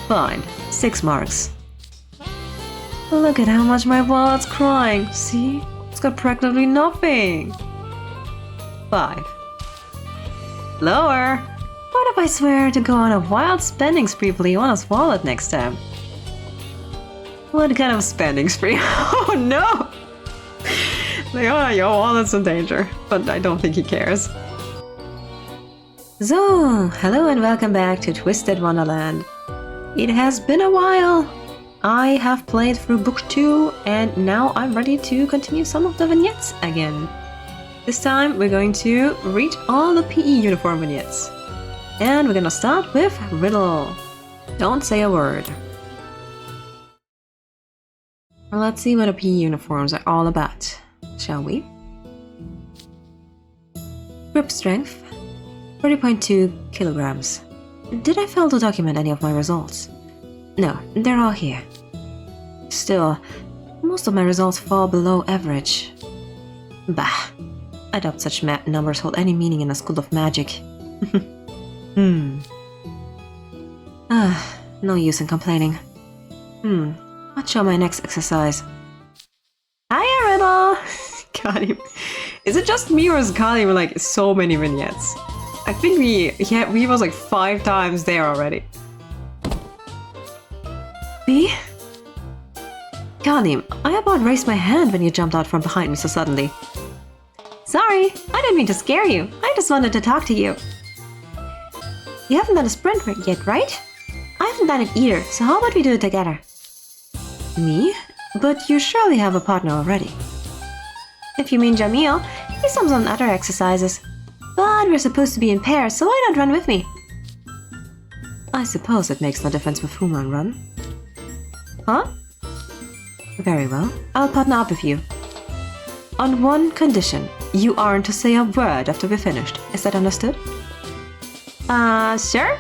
Fine, 6 marks. Look at how much my wallet's crying. See? It's got practically nothing. 5. Lower. What if I swear to go on a wild spending spree for Leona's wallet next time? What kind of spending spree? Oh no! Leona, your wallet's in danger, but I don't think he cares. So, hello and welcome back to Twisted Wonderland. It has been a while. I have played through book 2 and now I'm ready to continue some of the vignettes again. This time we're going to read all the PE uniform vignettes. And we're gonna start with Riddle. Don't say a word. Let's see what the PE uniforms are all about, shall we? Grip strength, 30.2 kilograms. Did I fail to document any of my results? No, they're all here. Still, most of my results fall below average. Bah, I doubt such numbers hold any meaning in a school of magic. No use in complaining. What shall my next exercise? Hiya, Riddle! Got him. Is it just me or is got him like so many vignettes? I think we was like 5 times there already. B? Kalim, I about raised my hand when you jumped out from behind me so suddenly. Sorry, I didn't mean to scare you. I just wanted to talk to you. You haven't done a sprint yet, right? I haven't done it either, so how about we do it together? Me? But you surely have a partner already. If you mean Jamil, he's on some other exercises. But we're supposed to be in pairs, so why not run with me? I suppose it makes no difference with whom I run. Huh? Very well, I'll partner up with you. On one condition, you aren't to say a word after we're finished. Is that understood? Sure?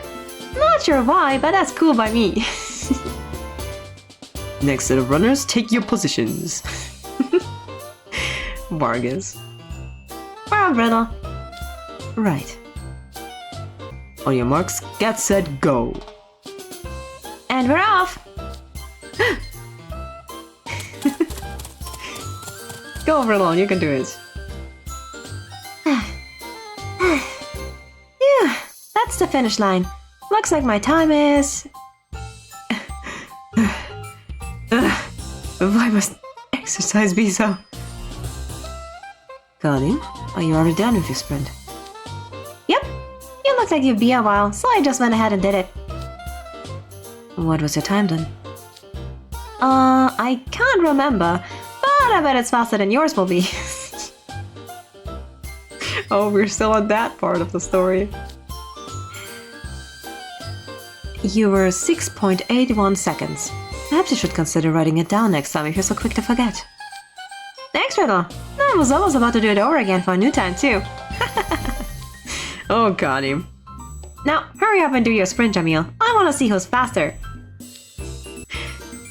Not sure why, but that's cool by me. Next set of runners, take your positions. Vargas. We're on Riddle. Right. On your marks, get set, go. And we're off! Go, Riddle, you can do it. Yeah, that's the finish line. Looks like my time is... Why must exercise be so... Colin, are you already done with your sprint? Yep. You look like you've been a while, so I just went ahead and did it. What was your time then? I can't remember, but I bet it's faster than yours will be. Oh, we're still on that part of the story. You were 6.81 seconds. Perhaps you should consider writing it down next time if you're so quick to forget. Thanks, Riddle. I was almost about to do it over again for a new time, too. Oh, got him. Now, hurry up and do your sprint, Jamil. I want to see who's faster.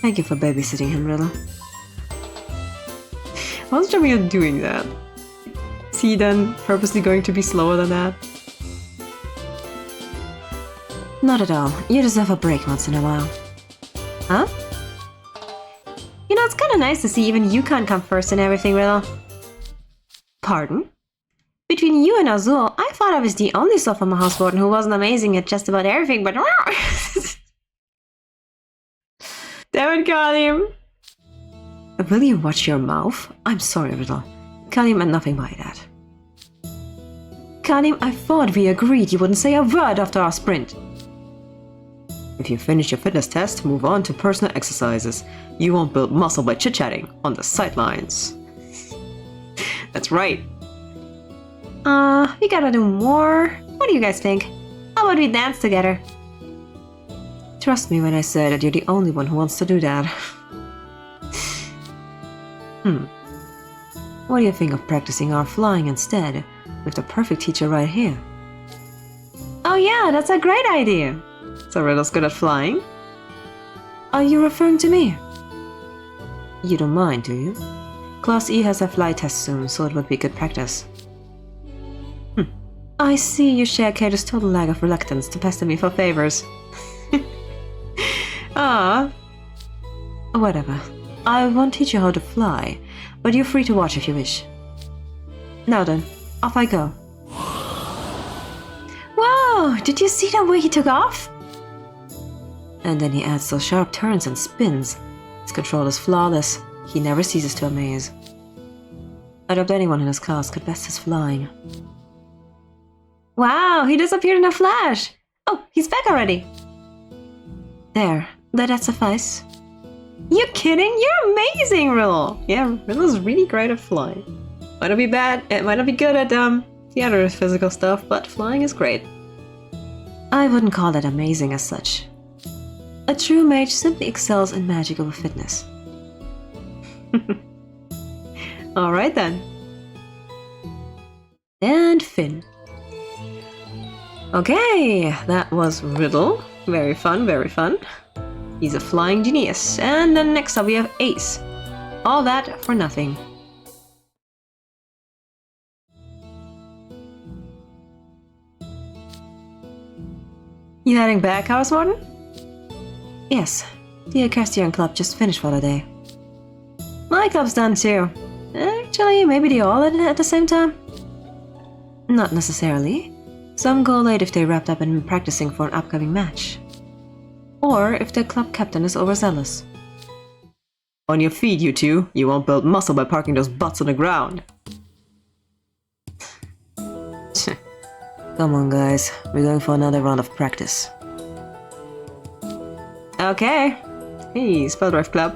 Thank you for babysitting him, Riddle. How's Jamil doing that? Is he then purposely going to be slower than that? Not at all. You deserve a break once in a while. Huh? You know, it's kinda nice to see even you can't come first in everything, Riddle. Pardon? Between you and Azul, I thought I was the only sophomore house warden who wasn't amazing at just about everything, but... Damn it, Kalim! Will you watch your mouth? I'm sorry, Riddle. Kalim meant nothing by that. Kalim, I thought we agreed you wouldn't say a word after our sprint. If you finish your fitness test, move on to personal exercises. You won't build muscle by chit-chatting on the sidelines. That's right. We gotta do more. What do you guys think? How about we dance together? Trust me when I say that you're the only one who wants to do that. What do you think of practicing our flying instead, with the perfect teacher right here? Oh yeah, that's a great idea. So Riddle's good at flying? Are you referring to me? You don't mind, do you? Class E has a flight test soon, so it would be good practice. I see you share Kato's total lack of reluctance to pester me for favors. Ah. Whatever. I won't teach you how to fly, but you're free to watch if you wish. Now then, off I go. Whoa! Did you see the way he took off? And then he adds those sharp turns and spins. His control is flawless. He never ceases to amaze. I doubt anyone in his class could best his flying. Wow, he disappeared in a flash! Oh, he's back already! There, let that suffice. You kidding? You're amazing, Riddle! Yeah, Riddle's really great at flying. Might not be bad, it might not be good at the other physical stuff, but flying is great. I wouldn't call that amazing as such. A true mage simply excels in magic over fitness. Alright then. And Finn. Okay, that was Riddle. Very fun, very fun. He's a flying genius. And then next up we have Ace. All that for nothing. You heading back, House Warden? Yes. The Equestrian Club just finished for the day. My club's done too. Actually, maybe they all ended at the same time? Not necessarily. Some go late if they wrapped up and been practicing for an upcoming match. Or if the club captain is overzealous. On your feet, you two. You won't build muscle by parking those butts on the ground. Come on, guys. We're going for another round of practice. Okay. Hey, Spellrife Club.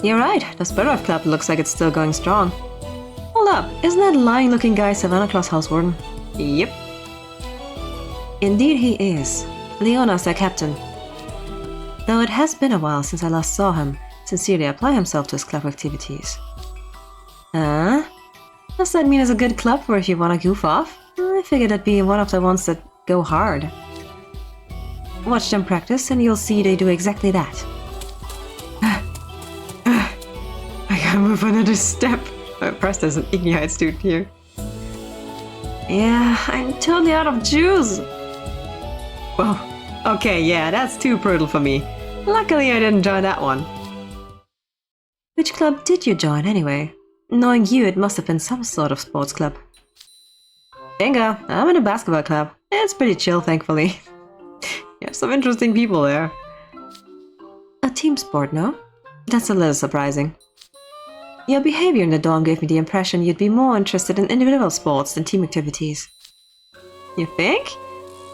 You're right. The Spellrife Club looks like it's still going strong. Hold up. Isn't that lying-looking guy Savannah Claus House Warden? Yep. Indeed he is. Leona's their captain. Though it has been a while since I last saw him sincerely apply himself to his club activities. Huh? Does that mean it's a good club for if you want to goof off? I figured that'd be one of the ones that go hard. Watch them practice and you'll see they do exactly that. I can't move another step. I'm impressed there's an Ignite student here. Yeah, I'm totally out of juice. Whoa. Okay, yeah, that's too brutal for me. Luckily I didn't join that one. Which club did you join anyway? Knowing you, it must have been some sort of sports club. Bingo, I'm in a basketball club. It's pretty chill, thankfully. You have some interesting people there. A team sport, no? That's a little surprising. Your behavior in the dorm gave me the impression you'd be more interested in individual sports than team activities. You think?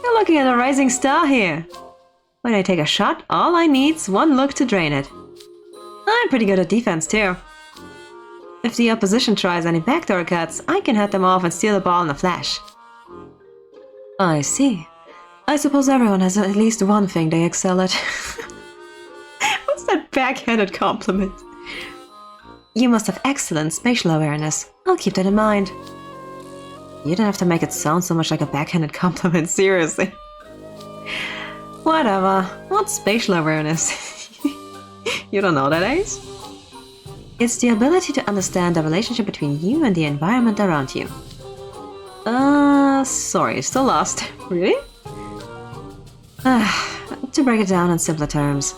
You're looking at a rising star here. When I take a shot, all I need's one look to drain it. I'm pretty good at defense too. If the opposition tries any backdoor cuts, I can head them off and steal the ball in a flash. I see. I suppose everyone has at least one thing they excel at. What's that backhanded compliment? You must have excellent spatial awareness. I'll keep that in mind. You don't have to make it sound so much like a backhanded compliment, seriously. Whatever. What's spatial awareness? You don't know that, Ace? It's the ability to understand the relationship between you and the environment around you. Sorry, still lost. Really? To break it down in simpler terms.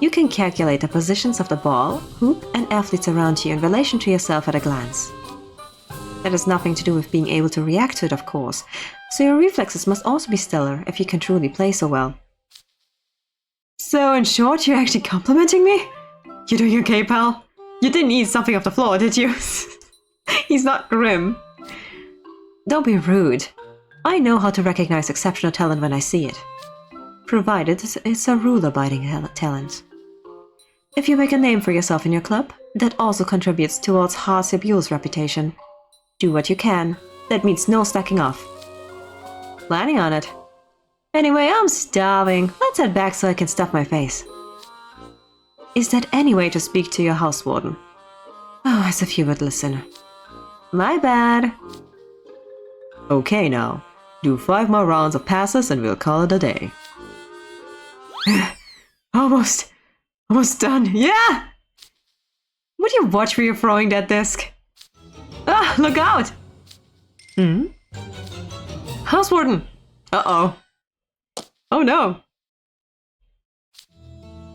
You can calculate the positions of the ball, hoop, and athletes around you in relation to yourself at a glance. That has nothing to do with being able to react to it, of course, so your reflexes must also be stellar if you can truly play so well. So, in short, you're actually complimenting me? You doing okay, pal? You didn't eat something off the floor, did you? He's not grim. Don't be rude. I know how to recognize exceptional talent when I see it. Provided it's a rule-abiding talent. If you make a name for yourself in your club, that also contributes towards Harsibul's reputation. Do what you can. That means no slacking off. Planning on it. Anyway, I'm starving. Let's head back so I can stuff my face. Is that any way to speak to your house warden? Oh, as if you would listen. My bad. Okay now. Do 5 more rounds of passes and we'll call it a day. Almost done. Yeah! Would you watch where you're throwing that disc? Ah, look out! House warden! Uh-oh. Oh no.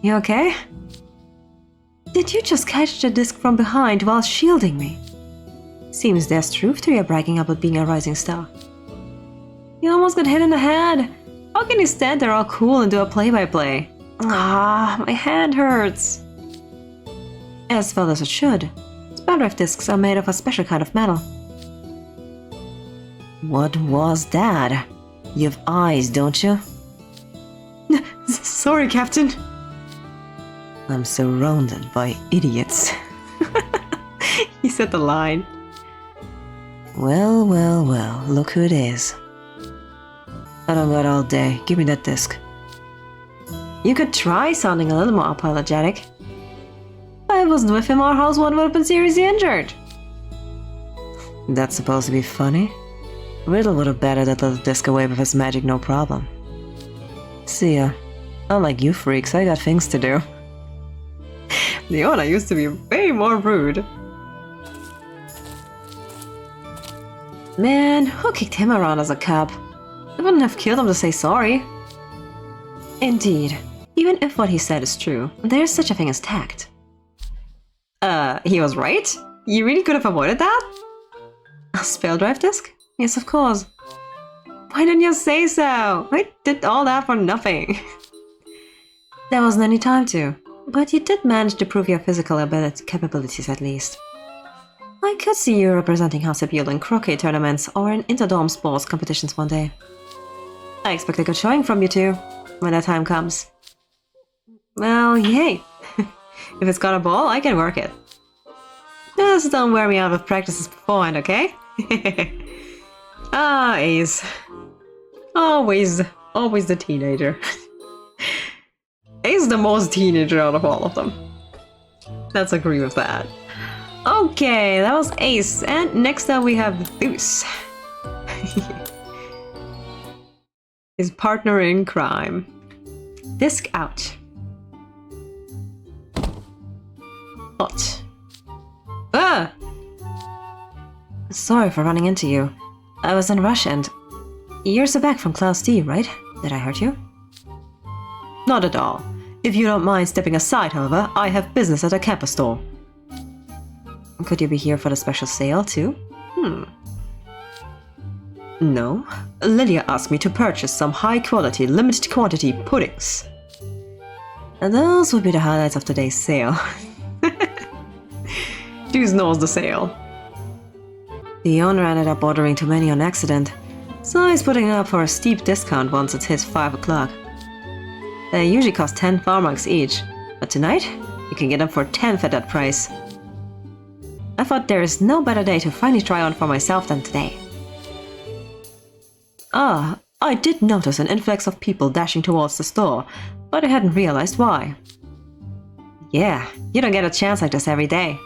You okay? Did you just catch the disc from behind while shielding me? Seems there's truth to your bragging about being a rising star. You almost got hit in the head. How can you stand there all cool and do a play-by-play? Ah, my hand hurts. As well as it should. Spell drive discs are made of a special kind of metal. What was that? You have eyes, don't you? Sorry, Captain. I'm surrounded by idiots. He said the line. Well, well, well, look who it is. I don't got all day. Give me that disc. You could try sounding a little more apologetic. If I wasn't with him, our house one would have been seriously injured. That's supposed to be funny? Riddle would have batted that little disc away with his magic no problem. See ya. Unlike you freaks, I got things to do. Leona used to be way more rude. Man, who kicked him around as a cub? It wouldn't have killed him to say sorry. Indeed. Even if what he said is true, there's such a thing as tact. He was right? You really could have avoided that? A spell drive disc? Yes, of course. Why didn't you say so? I did all that for nothing. There wasn't any time to. But you did manage to prove your physical capabilities at least. I could see you representing House Appeal in croquet tournaments or in interdome sports competitions one day. I expect a good showing from you two, when that time comes. Well, yay. If it's got a ball, I can work it. Just don't wear me out with practices beforehand, okay? Ah, Ace. Always the teenager. Ace is the most teenager out of all of them. Let's agree with that. Okay, that was Ace, and next up we have Deuce. His partner in crime. Disc out. What? Ah! Sorry for running into you. I was in a rush and... You're so back from Class D, right? Did I hurt you? Not at all. If you don't mind stepping aside, however, I have business at a campus store. Could you be here for the special sale, too? No. Lydia asked me to purchase some high-quality, limited-quantity puddings. And those would be the highlights of today's sale. Deuce knows the sale. The owner ended up ordering too many on accident, so he's putting it up for a steep discount once it's hit 5 o'clock. They usually cost 10 Farmarks each, but tonight, you can get them for 10 at that price. I thought there is no better day to finally try on for myself than today. Ah, I did notice an influx of people dashing towards the store, but I hadn't realized why. Yeah, you don't get a chance like this every day.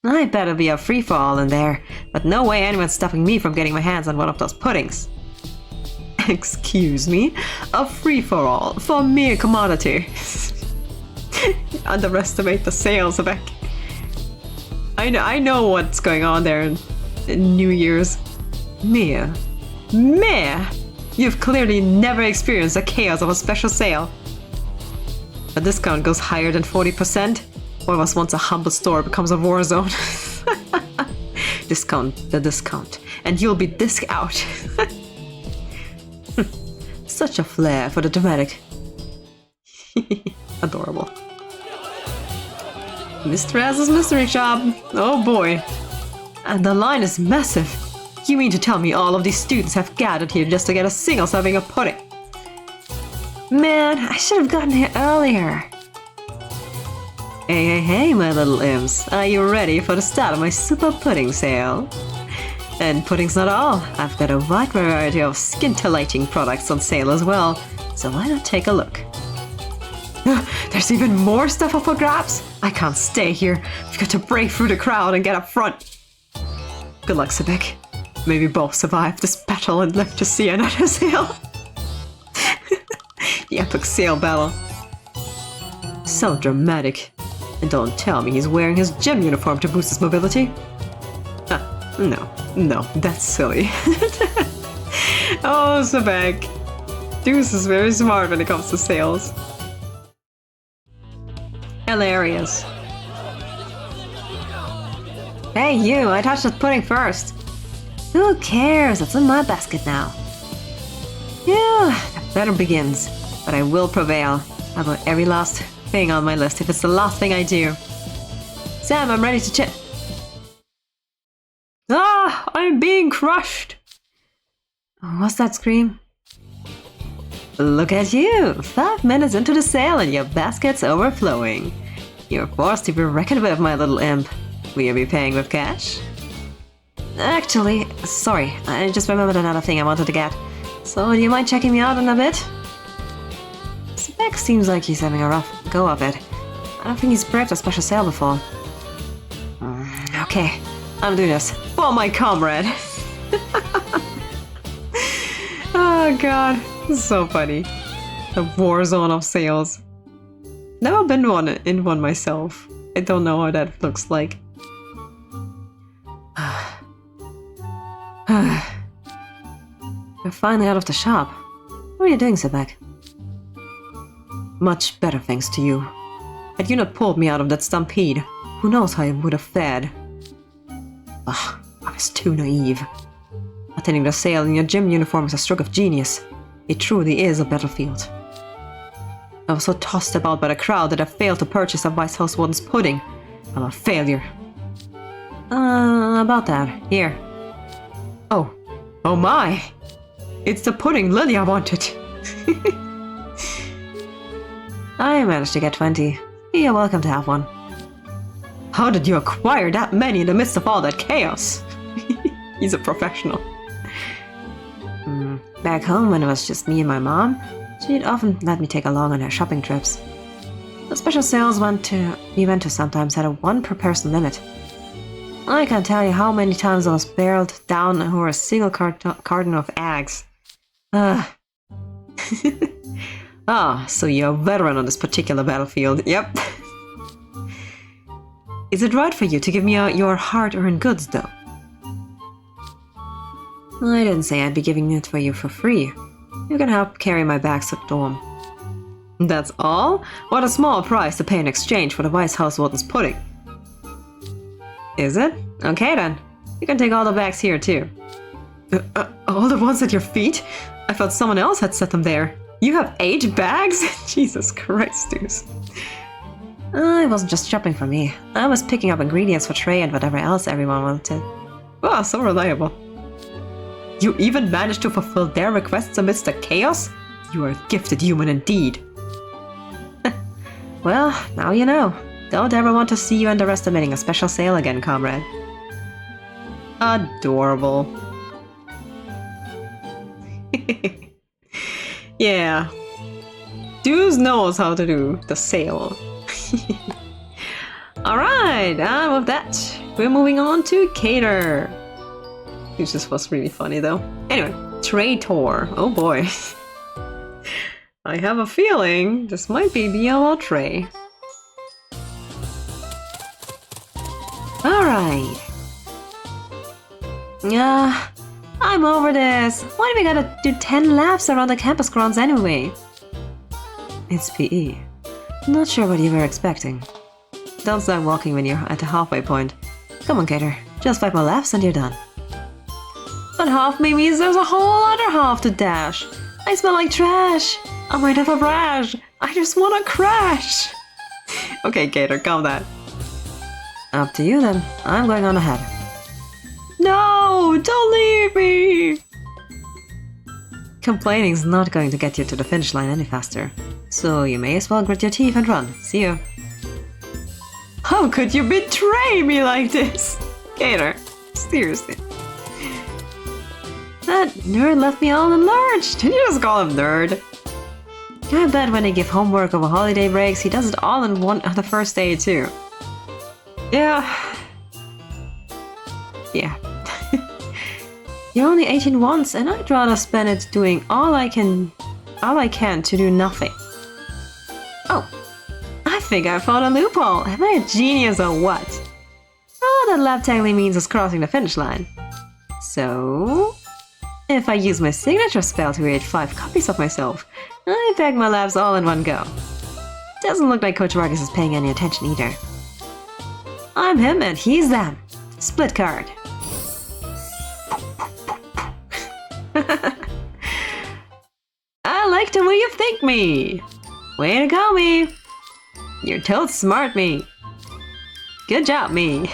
I better be a free-for-all in there, but no way anyone's stopping me from getting my hands on one of those puddings. Excuse me? A free-for-all for mere commodity. Underestimate the sales, Beck. I know what's going on there in New Year's. Mere. You've clearly never experienced the chaos of a special sale. A discount goes higher than 40%. What was once a humble store becomes a war zone. Discount, and you'll be disc out. Such a flair for the dramatic. Adorable. Mr. Azul's mystery shop. Oh boy. And the line is massive. You mean to tell me all of these students have gathered here just to get a single serving of pudding? Man, I should have gotten here earlier. Hey, my little imps. Are you ready for the start of my super pudding sale? And pudding's not all. I've got a wide variety of scintillating products on sale as well. So why not take a look? There's even more stuff up for grabs? I can't stay here. I've got to break through the crowd and get up front. Good luck, Sebek. May we both survive this battle and live to see another sale. The epic sale battle. So dramatic. And don't tell me he's wearing his gym uniform to boost his mobility. No, that's silly. Oh, Sebek. Deuce is very smart when it comes to sales. Hilarious. Hey you, I touched that pudding first. Who cares? It's in my basket now. Yeah, the battle begins. But I will prevail. About every last thing on my list if it's the last thing I do. Sam, I'm ready to Ah! I'm being crushed! What's that scream? Look at you! 5 minutes into the sale and your basket's overflowing. You're forced to be reckoned with, my little imp. Will you be paying with cash? Actually, sorry, I just remembered another thing I wanted to get. So, do you mind checking me out in a bit? Spec seems like he's having a rough go of it. I don't think he's braved a special sale before. Okay, I'll do this. For my comrade! Oh god, so funny. The war zone of sales. Never been in one myself. I don't know how that looks like. We're finally out of the shop. What are you doing, Sebek? Much better thanks to you. Had you not pulled me out of that stampede, who knows how I would have fared. I was too naive. Attending the sale in your gym uniform is a stroke of genius. It truly is a battlefield. I was so tossed about by the crowd that I failed to purchase a Vice House Warden's pudding. I'm a failure. About that. Here. Oh my! It's the pudding Lilia wanted! I managed to get 20. You're welcome to have one. How did you acquire that many in the midst of all that chaos? He's a professional. Back home, when it was just me and my mom, she'd often let me take along on her shopping trips. The special sales we went to sometimes had a 1 per person limit. I can't tell you how many times I was barreled down over a single carton of eggs. So you're a veteran on this particular battlefield. Yep. Is it right for you to give me your hard-earned goods, though? I didn't say I'd be giving it for you for free. You can help carry my bags to the dorm. That's all? What a small price to pay in exchange for the Vice House Warden's pudding. Is it? Okay then. You can take all the bags here too. All the ones at your feet? I thought someone else had set them there. You have 8 bags? Jesus Christ, Deuce. I wasn't just shopping for me. I was picking up ingredients for Trey and whatever else everyone wanted. Wow, so reliable. You even managed to fulfill their requests amidst the chaos? You are a gifted human indeed. Well, now you know. Don't ever want to see you underestimating a special sale again, comrade. Adorable. Yeah. Deuce knows how to do the sale. Alright, and with that, we're moving on to Cater. This was really funny though. Anyway, Trey-tor. Oh boy. I have a feeling this might be the yellow Trey. Alright. I'm over this. Why do we gotta do 10 laps around the campus grounds anyway? It's PE. Not sure what you were expecting. Don't start walking when you're at the halfway point. Come on, Cater. Just 5 more laps and you're done. But half me means there's a whole other half to dash. I smell like trash. I might have a rash. I just wanna crash. Okay, Cater, calm down. Up to you then. I'm going on ahead. No! Don't leave me! Complaining's not going to get you to the finish line any faster. So you may as well grit your teeth and run. See you. How could you betray me like this? Cater, seriously. That nerd left me all in the lurch. Did you just call him nerd? I bet when they give homework over holiday breaks, he does it all in the first day too. Yeah. Yeah. You're only 18 once, and I'd rather spend it doing all I can to do nothing. Oh, I think I found a loophole. Am I a genius or what? All that lap technically means is crossing the finish line. So, if I use my signature spell to create 5 copies of myself, I bag my laps all in one go. Doesn't look like Coach Vargas is paying any attention either. I'm him and he's them. Split card. I like the way you think, me. Way to go, me. You're totes smart, me. Good job, me.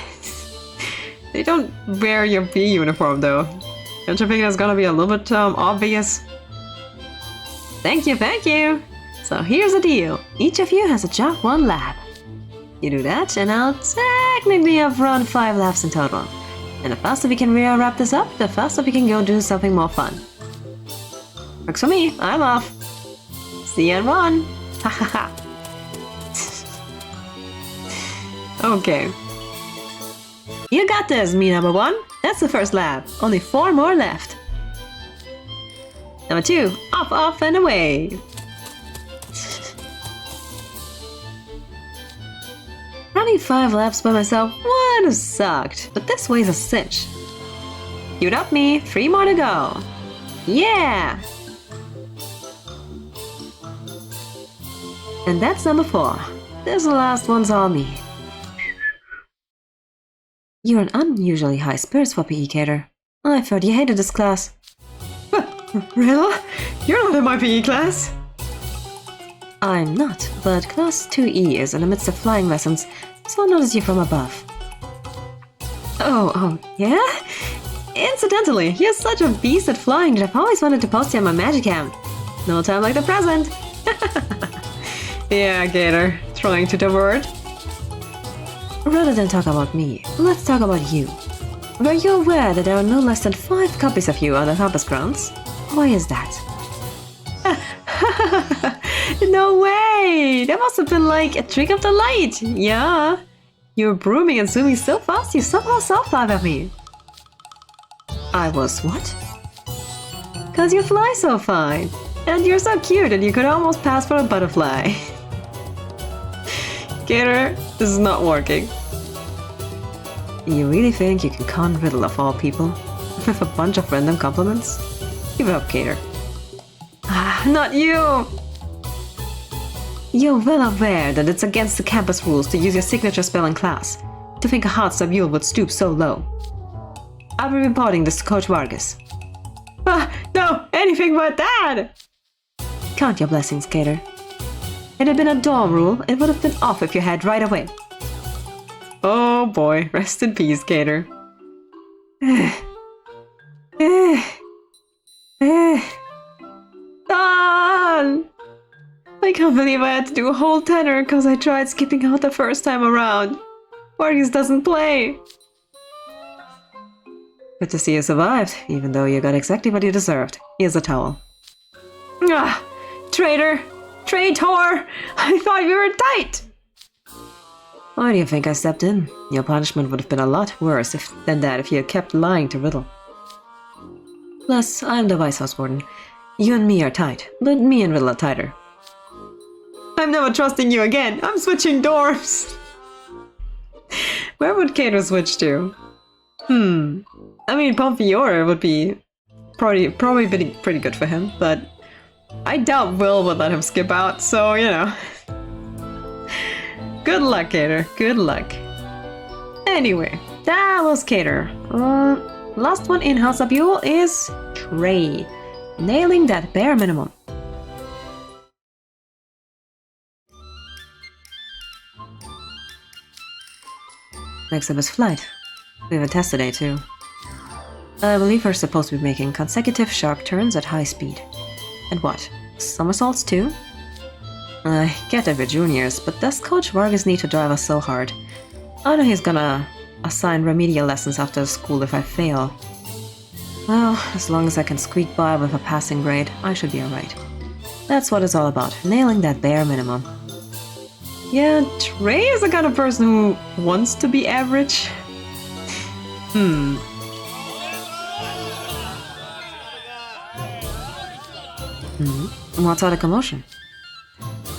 They don't wear your B uniform, though. Don't you think that's gonna be a little bit obvious? Thank you, thank you. So here's the deal. Each of you has a job 1 lap. You do that, and I'll technically have run 5 laps in total. And the faster we can wrap this up, the faster we can go do something more fun. Works for me. I'm off. See you in 1. Ha ha ha. Okay. You got this, me number 1. That's the first lap. Only 4 more left. Number 2. Off, off, and away. Running 5 laps by myself would have sucked, but this way's a cinch. Queued up, me. 3 more to go. Yeah! And that's number 4. This last one's all me. You're an unusually high spirits for PE, Cater. I've heard you hated this class. Riddle? You're not in my PE class! I'm not, but Class 2E is in the midst of flying lessons, so I'll notice you from above. Oh, yeah? Incidentally, you're such a beast at flying that I've always wanted to post you on my magic cam. No time like the present. Yeah, Gator, trying to divert. Rather than talk about me, let's talk about you. Were you aware that there are no less than 5 copies of you on the campus grounds? Why is that? No way! That must have been like a trick of the light! Yeah! You were brooming and zooming so fast you somehow saw 5 of me. I was what? Cause you fly so fine! And you're so cute that you could almost pass for a butterfly. Gator, this is not working. You really think you can con Riddle of all people? With a bunch of random compliments? Give it up, Gator. Ah, not you! You're well aware that it's against the campus rules to use your signature spell in class. To think a hot Sabule would stoop so low. I'll be reporting this to Coach Vargas. Ah, no! Anything but that! Count your blessings, Gator. It had been a dorm rule, it would have been off if you had right away. Oh boy, rest in peace, Gator. I can't believe I had to do a whole tenor because I tried skipping out the first time around. Vargas doesn't play. Good to see you survived, even though you got exactly what you deserved. Here's a towel. Ah, traitor! Trey-tor! I thought we were tight! Why do you think I stepped in? Your punishment would have been a lot worse than that if you had kept lying to Riddle. Plus, I'm the Vice House Warden. You and me are tight, but me and Riddle are tighter. I'm never trusting you again. I'm switching dorms. Where would Cater switch to? I mean, Pompiora would be probably pretty good for him, but I doubt Will would let him skip out, so, you know. Good luck, Cater. Good luck. Anyway, that was Cater. Last one in House of Yule is Trey. Nailing that bare minimum. Next up is Flight. We have a test today too. I believe we're supposed to be making consecutive sharp turns at high speed. And what? Somersaults too? I get that we're juniors, but does Coach Vargas need to drive us so hard? I know he's gonna assign remedial lessons after school if I fail. Well, as long as I can squeak by with a passing grade, I should be alright. That's what it's all about, nailing that bare minimum. Yeah, Trey is the kind of person who wants to be average. What's all the commotion?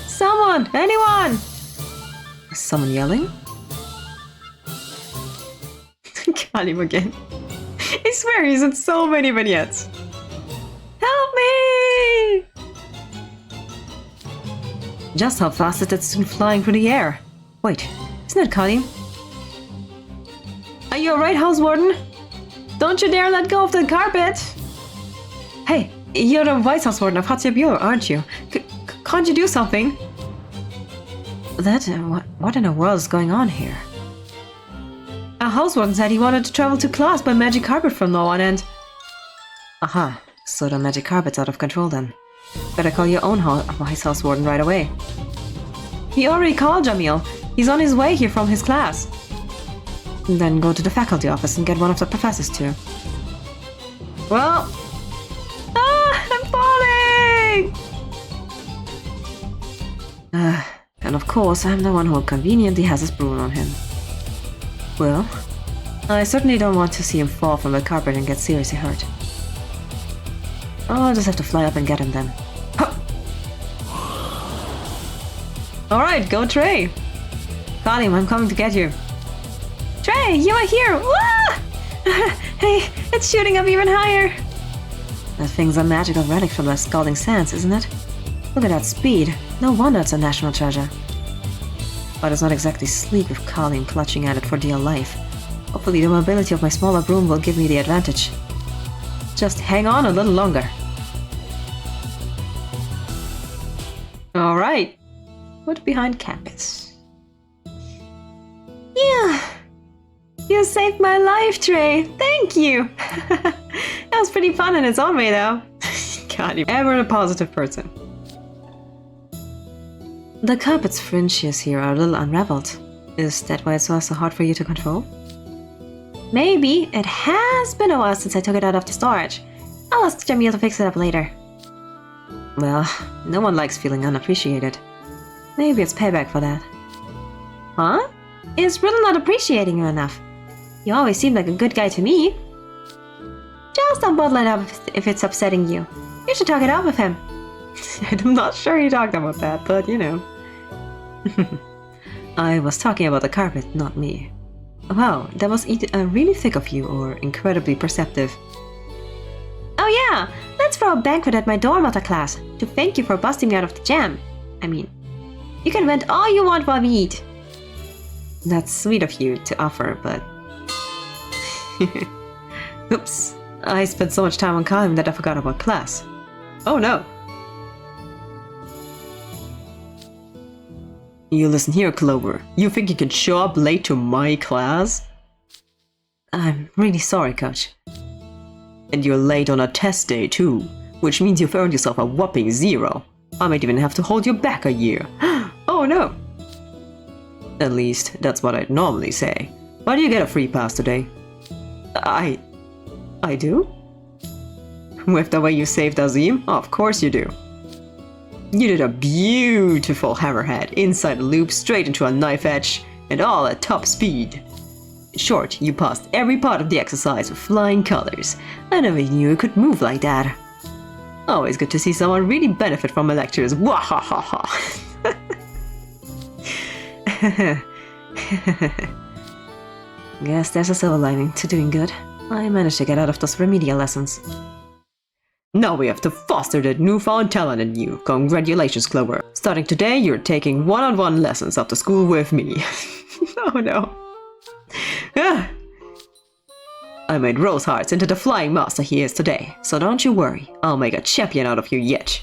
Someone! Anyone! Is someone yelling? Got him again. I swear he's in so many vignettes. Help me! Just how fast is that student flying through the air? Wait, isn't that Kalim? Are you alright, House Warden? Don't you dare let go of the carpet! Hey, you're the Vice House Warden of Hatshepsut, aren't you? Can't you do something? What in the world is going on here? Our House Warden said he wanted to travel to class by magic carpet from now on and... Aha, so the magic carpet's out of control then. Better call your own Vice House Warden right away. He already called Jamil. He's on his way here from his class. Then go to the faculty office and get one of the professors too. Well... I'm falling! And of course I'm the one who conveniently has his broom on him. Well, I certainly don't want to see him fall from the carpet and get seriously hurt. I'll just have to fly up and get him then. Alright, go Trey! Kalim, I'm coming to get you. Trey, you are here! Wah! Hey, it's shooting up even higher! That thing's a magical relic from the Scalding Sands, isn't it? Look at that speed. No wonder it's a national treasure. But it's not exactly sleek with Kalim clutching at it for dear life. Hopefully the mobility of my smaller broom will give me the advantage. Just hang on a little longer. Alright. Put behind campus. Yeah. You saved my life, Trey. Thank you. That was pretty fun in its own way, though. God, you're ever a positive person. The carpet's fringes here are a little unraveled. Is that why it's so hard for you to control? Maybe. It has been a while since I took it out of the storage. I'll ask Jamil to fix it up later. Well, no one likes feeling unappreciated. Maybe it's payback for that. Huh? Is Riddle not appreciating you enough? You always seem like a good guy to me. Just don't bottle it up if it's upsetting you. You should talk it out with him. I'm not sure he talked about that, but you know. I was talking about the carpet, not me. Wow, that was either really thick of you or incredibly perceptive. Oh yeah, let's throw a banquet at my dorm after class to thank you for busting me out of the jam. I mean, you can vent all you want while we eat. That's sweet of you to offer, but... Oops, I spent so much time on Kalim that I forgot about class. Oh no. You listen here, Clover. You think you can show up late to my class? I'm really sorry, Coach. And you're late on a test day too, which means you've earned yourself a whopping 0. I might even have to hold you back a year. Oh no! At least, that's what I'd normally say. Why do you get a free pass today? I do? With the way you saved Azim? Of course you do. You did a beautiful hammerhead, inside the loop, straight into a knife edge, and all at top speed. In short, you passed every part of the exercise with flying colors. I never knew you could move like that. Always good to see someone really benefit from my lectures. Wahahaha! Guess there's a silver lining to doing good. I managed to get out of those remedial lessons. Now we have to foster that newfound talent in you. Congratulations, Clover. Starting today, you're taking one-on-one lessons after school with me. Oh no. I made Rose Hearts into the flying master he is today, so don't you worry. I'll make a champion out of you yet.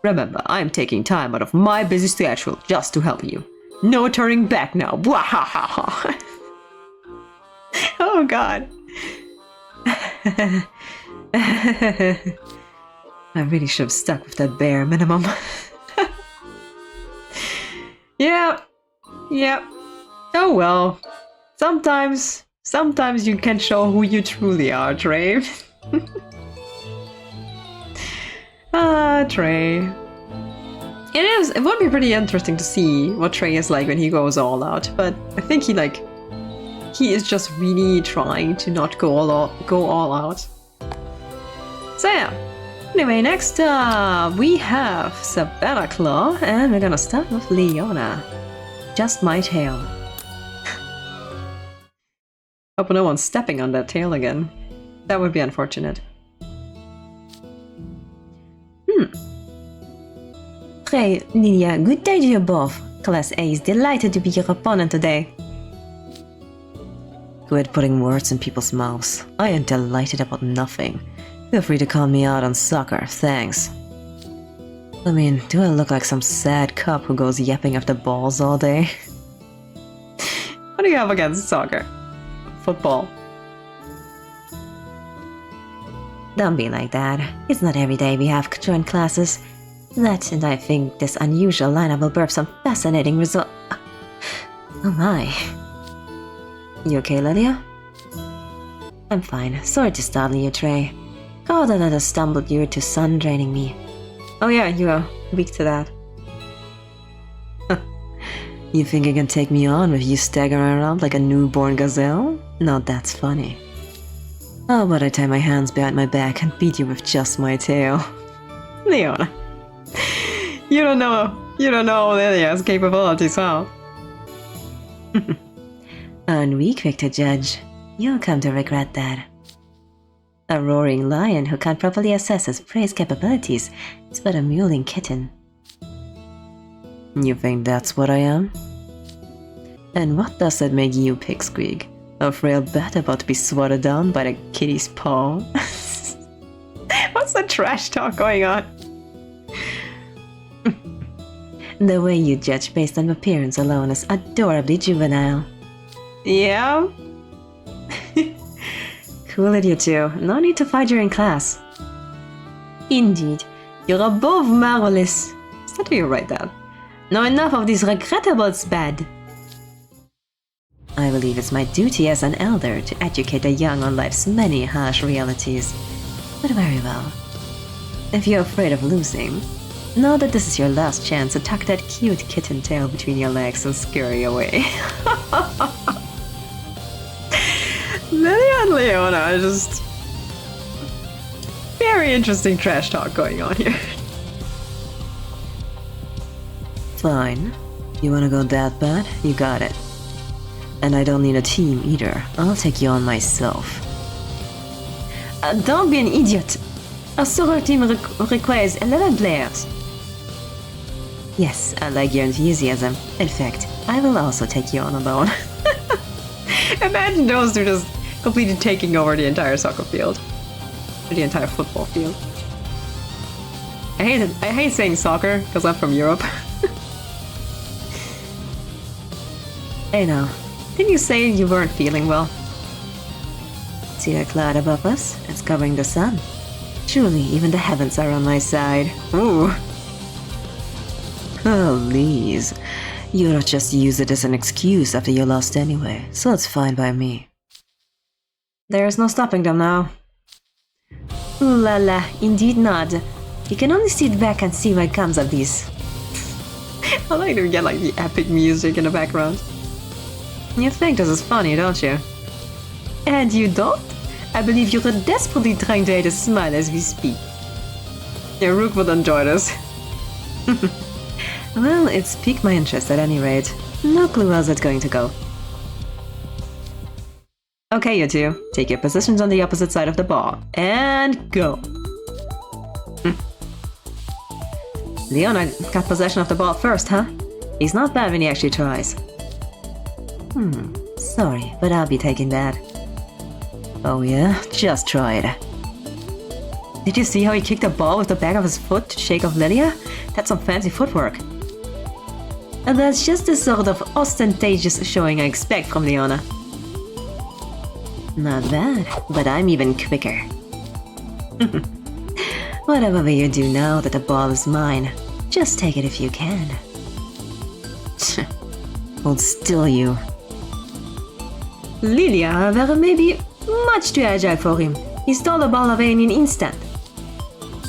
Remember, I'm taking time out of my busy schedule just to help you. No turning back now. Wahahaha. Oh god. I really should have stuck with that bare minimum. Yep. Oh well. Sometimes you can show who you truly are, Trey. Trey. It would be pretty interesting to see what Trey is like when he goes all out, but I think he is just really trying to not go all out. So yeah. Anyway, next we have Savannah Claw, and we're gonna start with Leona. Just my tail. Hope no one's stepping on that tail again. That would be unfortunate. Trey, Lilia, good day to you both. Class A is delighted to be your opponent today. Quit putting words in people's mouths. I am delighted about nothing. Feel free to call me out on soccer, thanks. I mean, do I look like some sad cop who goes yapping after balls all day? What do you have against soccer? Football. Don't be like that. It's not every day we have joint classes. That, and I think this unusual lineup will birth some fascinating result. Oh my. You okay, Lilia? I'm fine. Sorry to startle you, Trey. God, that I stumbled you to sun draining me. Oh yeah, you are weak to that. You think you can take me on with you staggering around like a newborn gazelle? Now that's funny. How about I tie my hands behind my back and beat you with just my tail? Leona. You don't know Lilia's capabilities, huh? Aren't we quick to judge? You'll come to regret that. A roaring lion who can't properly assess his prey's capabilities is but a mewling kitten. You think that's what I am? And what does that make you, Pipsqueak? A frail bat about to be swatted down by the kitty's paw? What's the trash talk going on? The way you judge based on appearance alone is adorably juvenile. Yeah? Cool it, you two. No need to fight during class. Indeed. You're above marvelous. Is that how you write that? Now enough of these regrettables, bad. I believe it's my duty as an elder to educate the young on life's many harsh realities. But very well. If you're afraid of losing, know that this is your last chance to tuck that cute kitten tail between your legs and scurry away. Lilia and Leona are just... very interesting trash talk going on here. Fine. You wanna go that bad? You got it. And I don't need a team either. I'll take you on myself. Don't be an idiot! A soccer team requires 11 players. Yes, I like your enthusiasm. In fact, I will also take you on alone. Imagine those two just completely taking over the entire soccer field. Or the entire football field. I hate saying soccer, because I'm from Europe. Hey now, didn't you say you weren't feeling well? See that cloud above us? It's covering the sun. Truly, even the heavens are on my side. Ooh. Please. You'll just use it as an excuse after you lost anyway, so it's fine by me. There's no stopping them now. Ooh la la, indeed not. You can only sit back and see what comes of this. I like to get like the epic music in the background. You think this is funny, don't you? And you don't? I believe you're desperately trying to hide a smile as we speak. Yeah, Rook would enjoy this. Well, it's piqued my interest at any rate. No clue how's it going to go. Okay, you two. Take your positions on the opposite side of the ball. And go! Leona got possession of the ball first, huh? He's not bad when he actually tries. Sorry, but I'll be taking that. Oh yeah? Just try it. Did you see how he kicked the ball with the back of his foot to shake off Lilia? That's some fancy footwork. And that's just the sort of ostentatious showing I expect from Leona. Not bad, but I'm even quicker. Whatever way you do now that the ball is mine, just take it if you can. Hold still, you. Lilia, however, may be much too agile for him. He stole the ball away in an instant.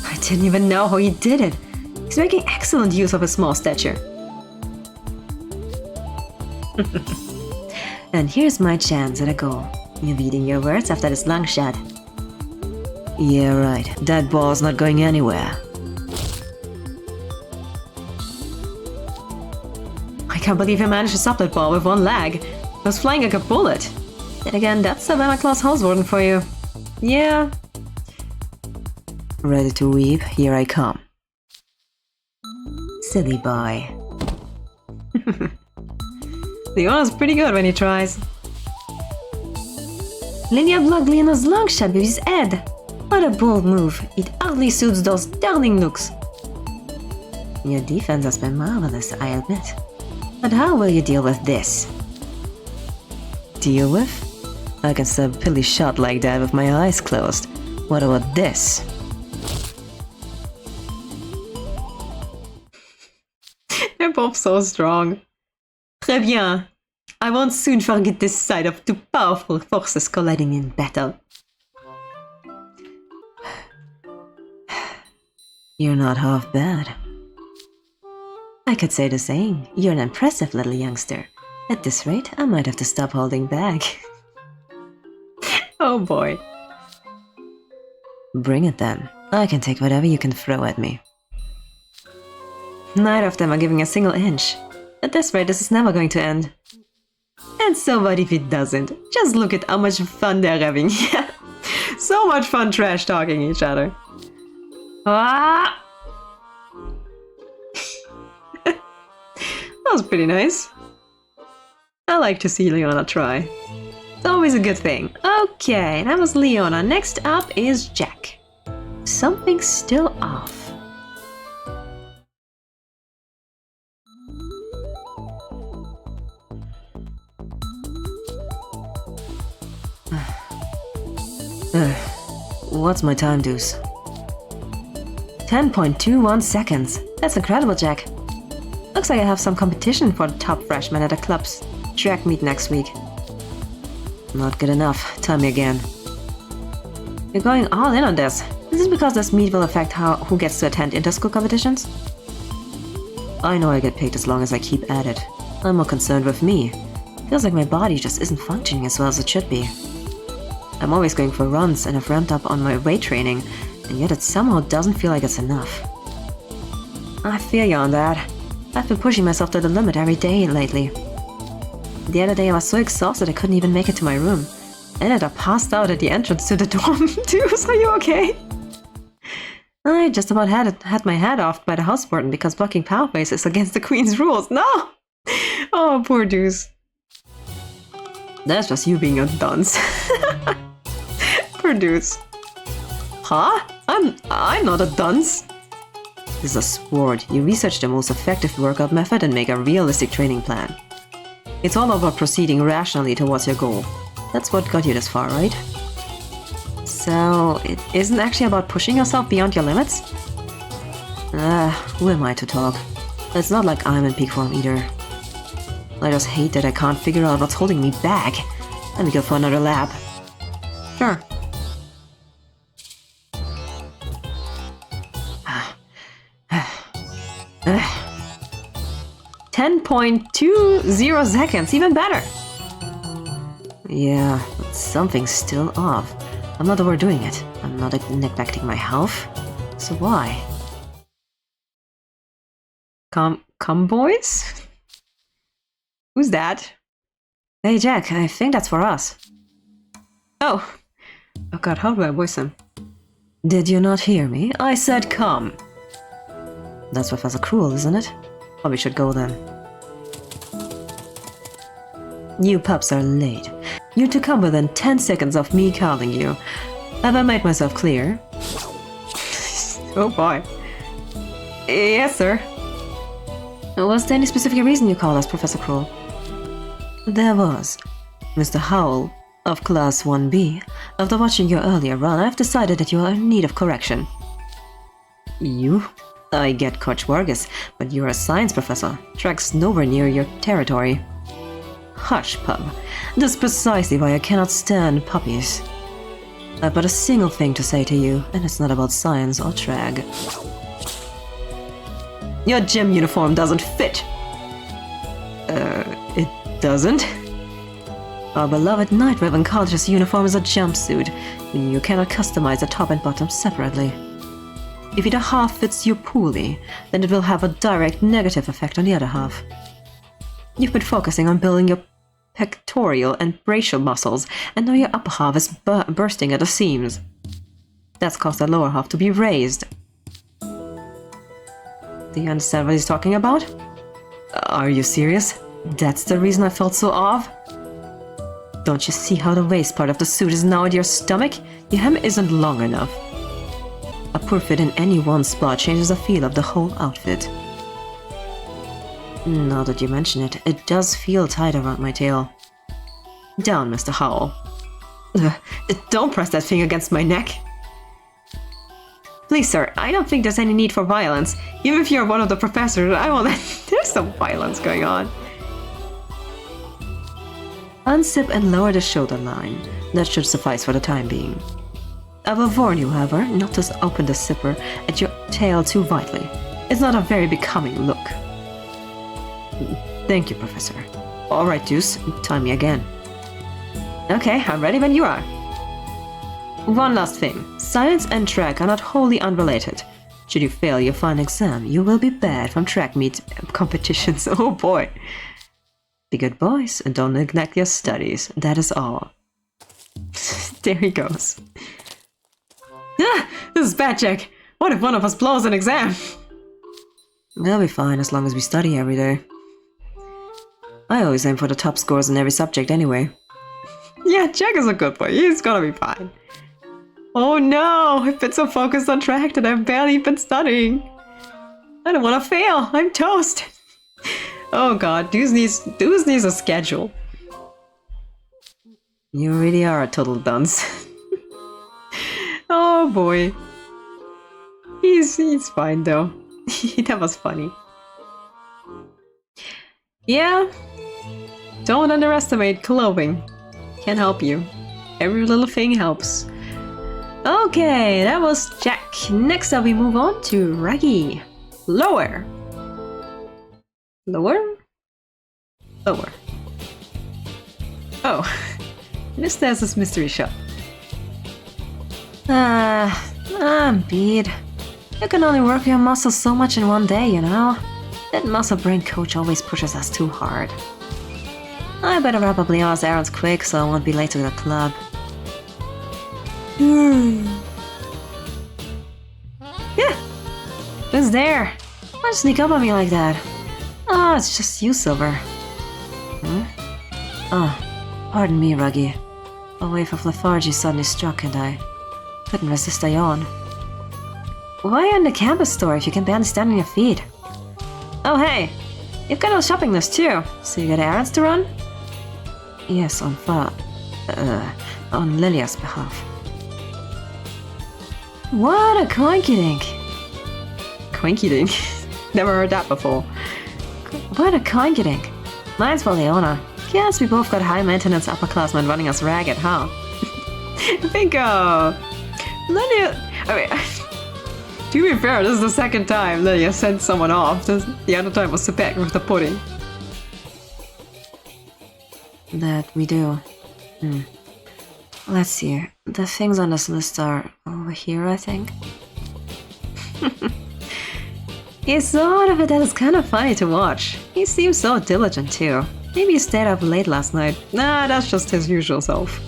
I didn't even know how he did it. He's making excellent use of his small stature. And here's my chance at a goal. You're reading your words after this long shot. Yeah, right. That ball's not going anywhere. I can't believe he managed to stop that ball with one leg. It was flying like a bullet. Then again, that's a Santa Claus Hauswarden for you. Yeah. Ready to weep? Here I come. Silly boy. Leona's pretty good when he tries. Linear block Leona's long shot with his head. What a bold move. It hardly suits those darling looks. Your defense has been marvelous, I admit. But how will you deal with this? Deal with? I can stab a pilly shot like that with my eyes closed. What about this? They're both so strong. Très bien. I won't soon forget this sight of two powerful forces colliding in battle. You're not half bad. I could say the same. You're an impressive little youngster. At this rate, I might have to stop holding back. Oh boy. Bring it then. I can take whatever you can throw at me. Neither of them are giving a single inch. At this rate, this is never going to end. And so what if it doesn't? Just look at how much fun they're having. So much fun trash talking each other. Ah! That was pretty nice. I like to see Leona try. It's always a good thing. Okay, that was Leona. Next up is Jack. Something's still off. What's my time, Deuce? 10.21 seconds. That's incredible, Jack. Looks like I have some competition for the top freshman at the club's track meet next week. Not good enough. Tell me again. You're going all in on this. Is this because this meet will affect who gets to attend inter-school competitions? I know I get picked as long as I keep at it. I'm more concerned with me. Feels like my body just isn't functioning as well as it should be. I'm always going for runs and I've ramped up on my weight training, and yet it somehow doesn't feel like it's enough. I feel you on that. I've been pushing myself to the limit every day lately. The other day I was so exhausted I couldn't even make it to my room. I ended up passed out at the entrance to the dorm. Deuce, are you okay? I just about had my head off by the house warden because blocking pathways is against the queen's rules. No! Oh, poor Deuce. That's just you being a dunce. Poor Deuce. Huh? I'm not a dunce. This is a sport. You research the most effective workout method and make a realistic training plan. It's all about proceeding rationally towards your goal. That's what got you this far, right? So, it isn't actually about pushing yourself beyond your limits? Who am I to talk? It's not like I'm in peak form either. I just hate that I can't figure out what's holding me back. Let me go for another lap. Sure. 10.20 seconds, even better! Yeah, but something's still off. I'm not overdoing it. I'm not neglecting my health. So why? Come boys? Who's that? Hey Jack, I think that's for us. Oh god, how do I voice him? Did you not hear me? I said come. That's Professor Cruel, isn't it? Probably should go then. You pups are late. You're to come within 10 seconds of me calling you. Have I made myself clear? Oh boy. Yes, sir. Was there any specific reason you called us, Professor Cruel? There was. Mr. Howell, of Class 1B, after watching your earlier run, I've decided that you are in need of correction. You? I get Coach Vargas, but you're a science professor. Track's nowhere near your territory. Hush, pup. That's precisely why I cannot stand puppies. I've but a single thing to say to you, and it's not about science or track. Your gym uniform doesn't fit! It doesn't? Our beloved Night Ribbon College's uniform is a jumpsuit, meaning you cannot customize the top and bottom separately. If either half fits you poorly, then it will have a direct negative effect on the other half. You've been focusing on building your pectoral and brachial muscles, and now your upper half is bursting at the seams. That's caused the lower half to be raised. Do you understand what he's talking about? Are you serious? That's the reason I felt so off? Don't you see how the waist part of the suit is now at your stomach? Your hem isn't long enough. A poor fit in any one spot changes the feel of the whole outfit. Now that you mention it, it does feel tight around my tail. Down, Mr. Howell. Don't press that thing against my neck. Please, sir, I don't think there's any need for violence. Even if you're one of the professors, I won't let... There's some violence going on. Unzip and lower the shoulder line. That should suffice for the time being. I will warn you, however, not to open the zipper at your tail too widely. It's not a very becoming look. Thank you, Professor. Alright, Deuce, time me again. Okay, I'm ready when you are. One last thing. Science and track are not wholly unrelated. Should you fail your final exam, you will be banned from track meet competitions. Oh boy. Be good boys and don't neglect your studies. That is all. There he goes. Ah, this is bad, Jack. What if one of us blows an exam? We'll be fine as long as we study every day. I always aim for the top scores in every subject anyway. Yeah, Jack is a good boy. He's gonna be fine. Oh no! I've been so focused on track that I've barely been studying. I don't want to fail. I'm toast. Oh god, Deuce needs a schedule. You really are a total dunce. Oh boy. He's fine though. That was funny. Yeah. Don't underestimate clothing. Can help you. Every little thing helps. Okay, that was Jack. Next up we move on to Ruggie. Lower. Lower? Lower. Oh. This is this mystery shop. I'm beat. You can only work your muscles so much in one day, you know? That muscle brain coach always pushes us too hard. I better wrap up Leona's errands quick so I won't be late to the club. Yeah! Who's there? Why'd you sneak up on me like that? Oh, it's just you, Silver. Oh, pardon me, Ruggie. A wave of lethargy suddenly struck and I couldn't resist a yawn. Why are you in the campus store if you can barely stand on your feet? Oh hey! You've got a shopping list too, so you got errands to run? Yes, on Lilia's behalf. What a coinky-dink! Coinky-dink? Never heard that before. What a coinky-dink! Mine's for Leona. Guess we both got high-maintenance upperclassmen running us ragged, huh? I think, Lilia... I mean, to be fair, this is the second time Lilia sent someone off. The other time was Sebek with the pudding. That we do. Let's see. The things on this list are over here, I think. He's sort of it that is kind of funny to watch. He seems so diligent too. Maybe he stayed up late last night. Nah, that's just his usual self.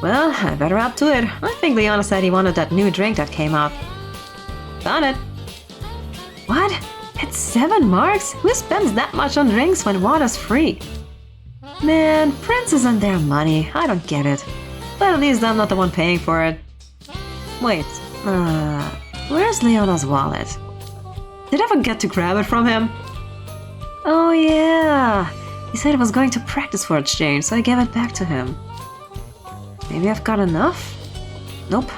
Well, I better up to it. I think Leona said he wanted that new drink that came out. Found it. What? It's 7 marks? Who spends that much on drinks when water's free? Man, princes and their money. I don't get it. But at least I'm not the one paying for it. Wait, where's Leona's wallet? Did I forget to grab it from him? Oh yeah! He said he was going to practice for exchange, so I gave it back to him. Maybe I've got enough? Nope.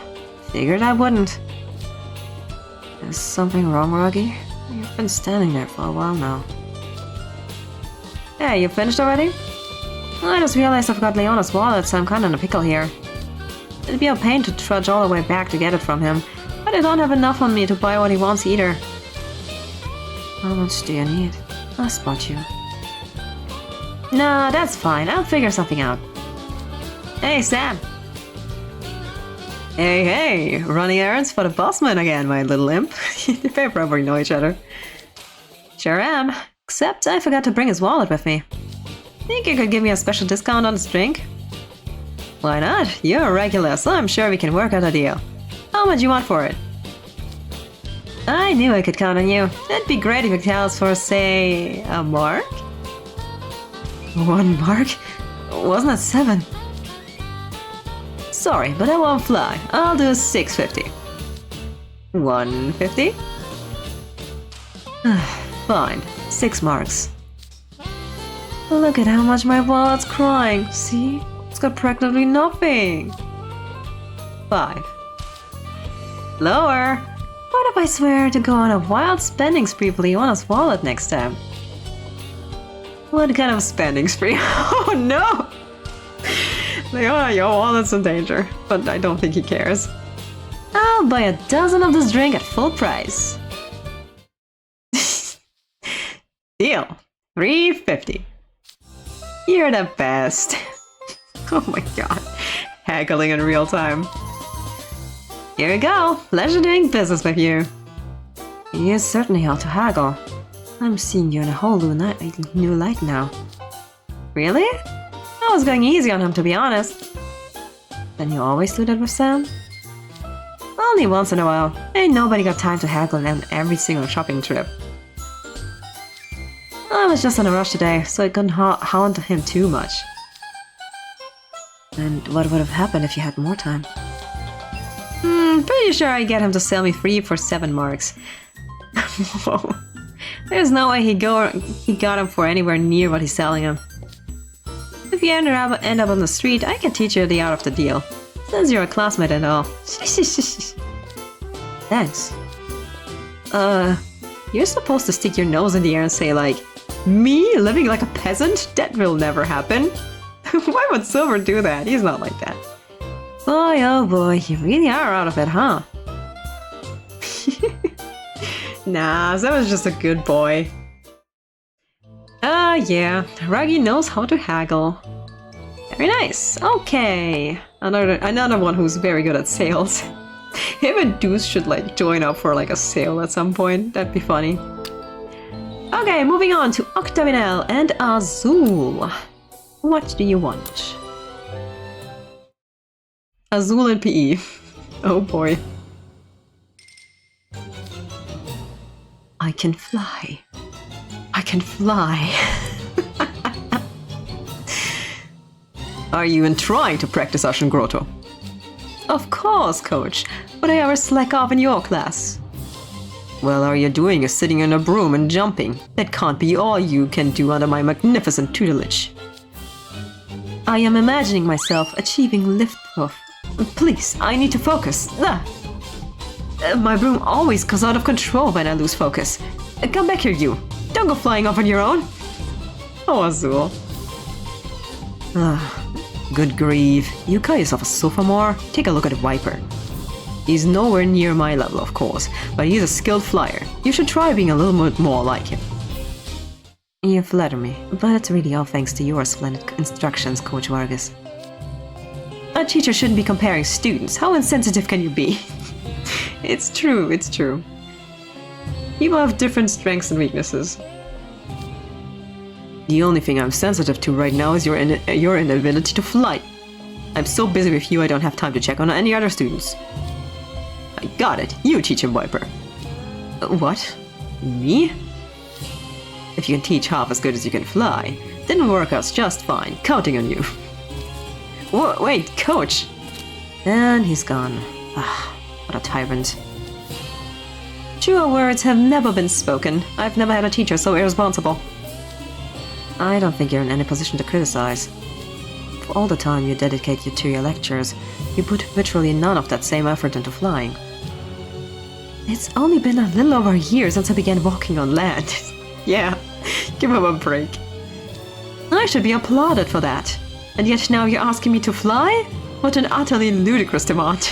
Figured I wouldn't. Is something wrong, Ruggie? You've been standing there for a while now. Hey, you finished already? I just realized I forgot Leona's wallet, so I'm kinda in a pickle here. It'd be a pain to trudge all the way back to get it from him, but I don't have enough on me to buy what he wants either. How much do you need? I'll spot you. Nah, that's fine. I'll figure something out. Hey, Sam! Hey, running errands for the bossman again, my little imp. They probably know each other. Sure am, except I forgot to bring his wallet with me. Think you could give me a special discount on this drink? Why not? You're a regular, so I'm sure we can work out a deal. How much you want for it? I knew I could count on you. It'd be great if you could tell us for, say, a mark? 1 mark? Wasn't that 7? Sorry, but I won't fly. I'll do 650. 150? Fine. 6 marks. Look at how much my wallet's crying. See? It's got practically nothing. 5. Lower. What if I swear to go on a wild spending spree for Leona's wallet next time? What kind of spending spree? Oh no! Leona, your wallet's in danger, but I don't think he cares. I'll buy a dozen of this drink at full price. Deal. 350. You're the best. Oh my god. Haggling in real time. Here we go. Pleasure doing business with you. You certainly how to haggle. I'm seeing you in a whole new light now. Really? I was going easy on him, to be honest. Then you always do that with Sam? Only once in a while. Ain't nobody got time to haggle on every single shopping trip. I was just in a rush today, so I couldn't hound him too much. And what would have happened if you had more time? Pretty sure I'd get him to sell me free for 7 marks. Whoa. There's no way he got him for anywhere near what he's selling him. If you end up on the street, I can teach you the art of the deal. Since you're a classmate and all. Thanks. You're supposed to stick your nose in the air and say like, me living like a peasant? That will never happen. Why would Silver do that? He's not like that. Boy, oh boy, you really are out of it, huh? Nah, that was just a good boy. Yeah, Ruggie knows how to haggle. Very nice. Okay, another one who's very good at sales. Him and Deuce should like join up for like a sale at some point. That'd be funny. Okay, moving on to Octavinel and Azul. What do you want? Azul and PE. Oh boy. I can fly. I can fly. Are you even trying to practice Ashen Grotto? Of course, coach. Would I ever slack off in your class? Well, all you're doing is sitting in a broom and jumping. That can't be all you can do under my magnificent tutelage. I am imagining myself achieving liftoff. Please, I need to focus. My broom always goes out of control when I lose focus. Come back here, you. Don't go flying off on your own. Oh, Azul. Good grief. You call yourself a sophomore? Take a look at Viper. He's nowhere near my level, of course, but he's a skilled flyer. You should try being a little bit more like him. You flatter me, but it's really all thanks to your splendid instructions, Coach Vargas. A teacher shouldn't be comparing students. How insensitive can you be? It's true, it's true. People have different strengths and weaknesses. The only thing I'm sensitive to right now is your inability to fly. I'm so busy with you I don't have time to check on any other students. I got it. You teach him, Viper. What? Me? If you can teach half as good as you can fly, then it works just fine. Counting on you. Wait, coach! And he's gone. What a tyrant. Truer words have never been spoken. I've never had a teacher so irresponsible. I don't think you're in any position to criticize. For all the time you dedicate to your lectures, you put literally none of that same effort into flying. It's only been a little over a year since I began walking on land. Yeah, give him a break. I should be applauded for that. And yet now you're asking me to fly? What an utterly ludicrous demand.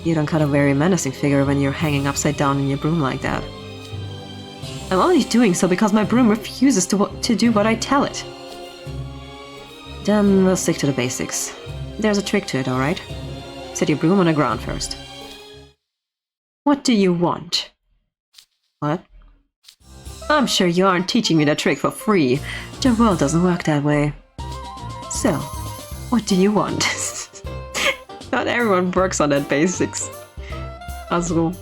You don't cut a very menacing figure when you're hanging upside down in your broom like that. I'm only doing so because my broom refuses to do what I tell it. Then we'll stick to the basics. There's a trick to it, alright? Set your broom on the ground first. What do you want? What? I'm sure you aren't teaching me that trick for free. The world doesn't work that way. So, what do you want? Not everyone works on that basics. Azul.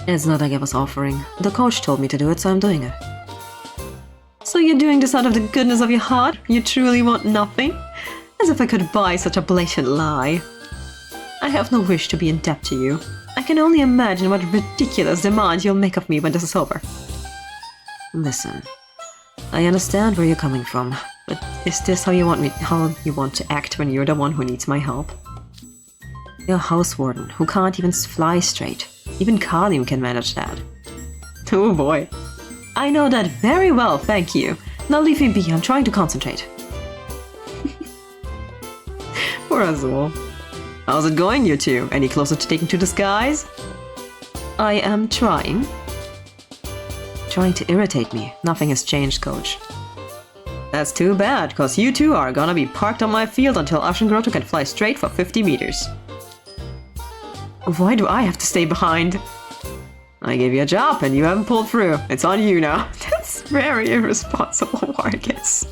It's not like I was offering. The coach told me to do it, so I'm doing it. So you're doing this out of the goodness of your heart? You truly want nothing? As if I could buy such a blatant lie. I have no wish to be in debt to you. I can only imagine what ridiculous demands you'll make of me when this is over. Listen, I understand where you're coming from, but is this how you want to act when you're the one who needs my help? You're a house warden who can't even fly straight. Even Kalim can manage that. Oh boy. I know that very well, thank you. Now leave me be, I'm trying to concentrate. Poor Azul. How's it going, you two? Any closer to taking to the skies? I am trying. Trying to irritate me. Nothing has changed, coach. That's too bad, cause you two are gonna be parked on my field until Ashengroto can fly straight for 50 meters. Why do I have to stay behind? I gave you a job and you haven't pulled through. It's on you now. That's very irresponsible, Vargas.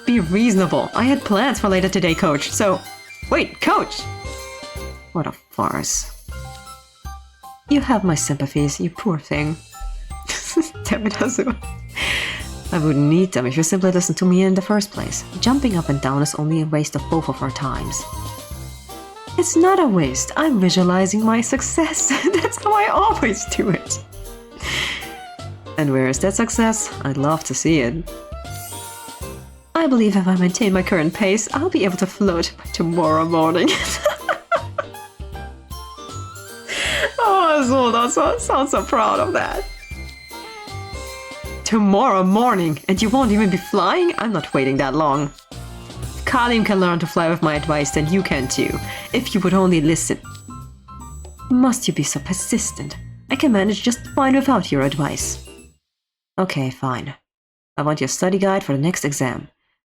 Be reasonable. I had plans for later today, coach, so... Wait, coach! What a farce. You have my sympathies, you poor thing. Damn it, Azul. I wouldn't need them if you simply listened to me in the first place. Jumping up and down is only a waste of both of our times. It's not a waste. I'm visualizing my success. That's how I always do it. And where is that success? I'd love to see it. I believe if I maintain my current pace, I'll be able to float by tomorrow morning. Oh, Azul, that sounds so proud of that. Tomorrow morning, and you won't even be flying? I'm not waiting that long. If Kalim can learn to fly with my advice, then you can too. If you would only listen. Must you be so persistent? I can manage just fine without your advice. Okay, fine. I want your study guide for the next exam.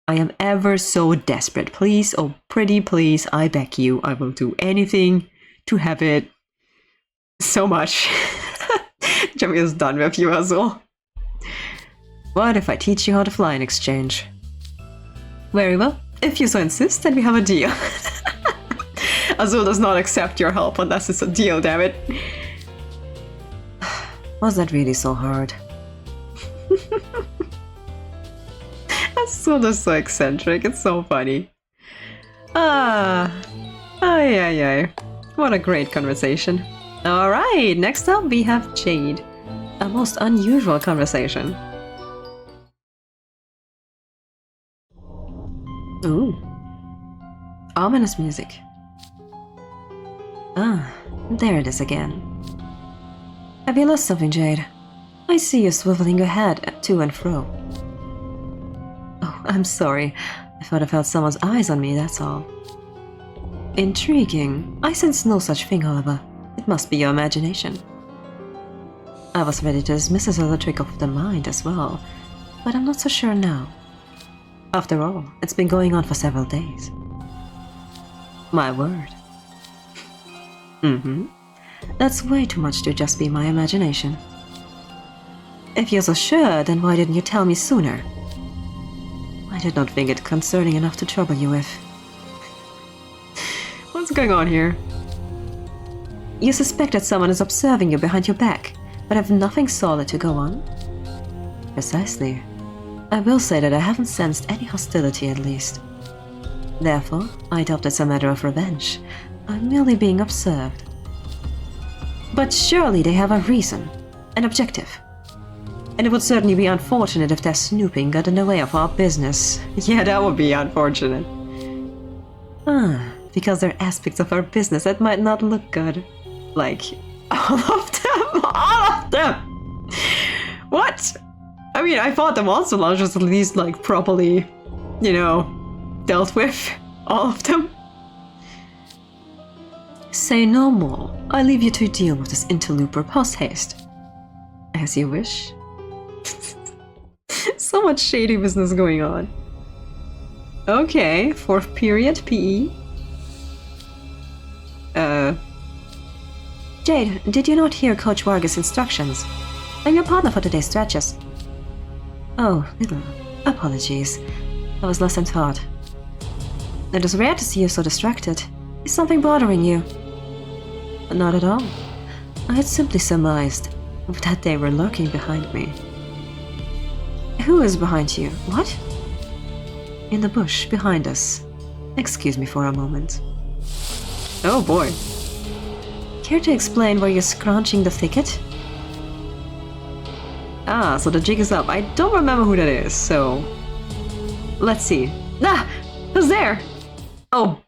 I am ever so desperate. Please, oh pretty please, I beg you. I will do anything to have it. So much. Jimmy is done with you, Azul. What if I teach you how to fly in exchange? Very well. If you so insist, then we have a deal. Azul does not accept your help unless it's a deal, damn it. Was that really so hard? Azul is so eccentric, it's so funny. Ay. What a great conversation. Alright, next up we have Jade. A most unusual conversation. Ooh. Ominous music. Ah, there it is again. Have you lost something, Jade? I see you swiveling your head to and fro. Oh, I'm sorry. I thought I felt someone's eyes on me, that's all. Intriguing. I sense no such thing, however. It must be your imagination. I was ready to dismiss this as a trick of the mind as well, but I'm not so sure now. After all, it's been going on for several days. My word. That's way too much to just be my imagination. If you're so sure, then why didn't you tell me sooner? I did not think it concerning enough to trouble you with. What's going on here? You suspect that someone is observing you behind your back, but have nothing solid to go on? Precisely. I will say that I haven't sensed any hostility at least. Therefore, I doubt it's a matter of revenge. I'm merely being observed. But surely they have a reason, an objective. And it would certainly be unfortunate if their snooping got in the way of our business. Yeah, that would be unfortunate. Because there are aspects of our business that might not look good. Like, all of them! All of them! What? I mean, I thought the monster launch was at least, like, properly, you know, dealt with. All of them. Say no more. I leave you to deal with this interloper post-haste. As you wish. So much shady business going on. Okay, 4th period, PE. Jade, did you not hear Coach Vargas' instructions? I'm your partner for today's stretches. Oh, Riddle. Apologies. I was less than thought. It is rare to see you so distracted. Is something bothering you? Not at all. I had simply surmised that they were lurking behind me. Who is behind you? What? In the bush behind us. Excuse me for a moment. Oh boy. Care to explain why you're scrunching the thicket? Ah, so the jig is up. I don't remember who that is, so... Let's see. Ah! Who's there? Oh.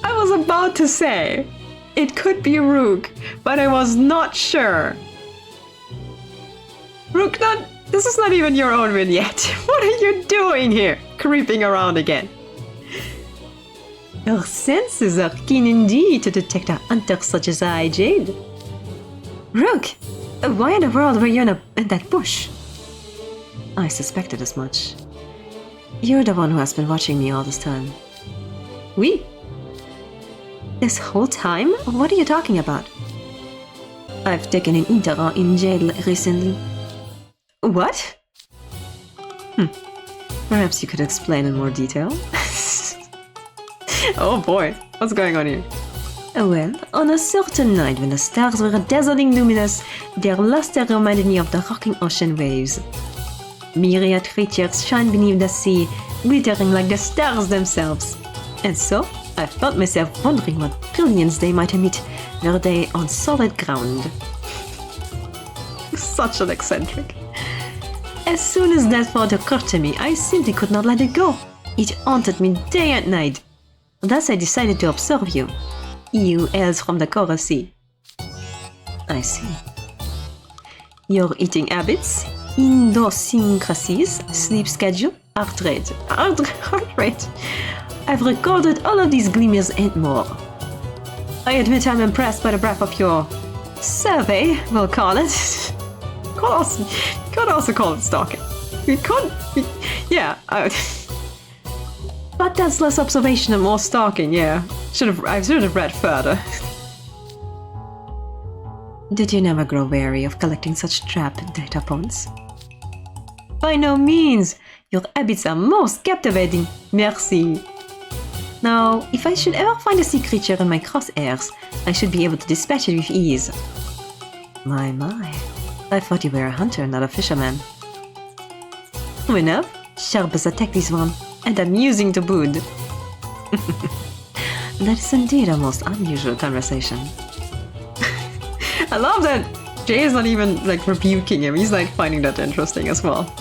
I was about to say, it could be Rook, but I was not sure. Rook, this is not even your own vignette. What are you doing here? Creeping around again. Your senses are keen indeed to detect a hunter such as I, Jade. Rook, why in the world were you in that bush? I suspected as much. You're the one who has been watching me all this time. Oui? This whole time? What are you talking about? I've taken an interest in Jade recently. What? Perhaps you could explain in more detail? Oh boy, what's going on here? Well, on a certain night when the stars were dazzling luminous, their luster reminded me of the rocking ocean waves. Myriad creatures shine beneath the sea, glittering like the stars themselves. And so, I found myself wondering what brilliance they might emit were they on solid ground. Such an eccentric. As soon as that thought occurred to me, I simply could not let it go. It haunted me day and night. Thus I decided to observe you. You elves from the Coral Sea. I see. Your eating habits, idiosyncrasies, sleep schedule, heart rate. I've recorded all of these glimmers and more. I admit I'm impressed by the breadth of your survey, we'll call it. Could also call it stalking. But that's less observation and more stalking, yeah. I should have read further. Did you never grow weary of collecting such trap data points? By no means! Your habits are most captivating. Merci. Now, if I should ever find a sea creature in my crosshairs, I should be able to dispatch it with ease. My. I thought you were a hunter, not a fisherman. True enough, sharp as a tactics one, and amusing to boot. That is indeed a most unusual conversation. I love that Jay is not even like rebuking him, he's like finding that interesting as well.